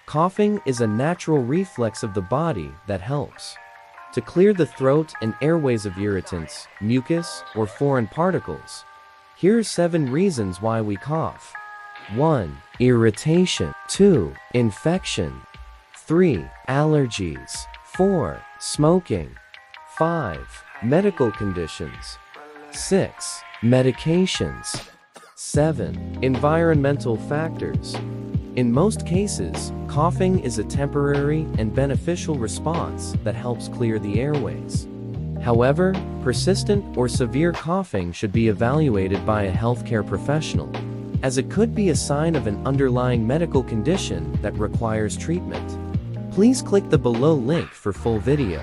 Coughing is a natural reflex of the body that helps to clear the throat and airways of irritants, mucus, or foreign particles. Here are 7 reasons why we cough. 1. Irritation. 2. Infection. 3. Allergies. 4. Smoking. 5. Medical conditions. 6. Medications. 7. Environmental factors. In most cases, coughing is a temporary and beneficial response that helps clear the airways. However, persistent or severe coughing should be evaluated by a healthcare professional, as it could be a sign of an underlying medical condition that requires treatment. Please click the below link for full video.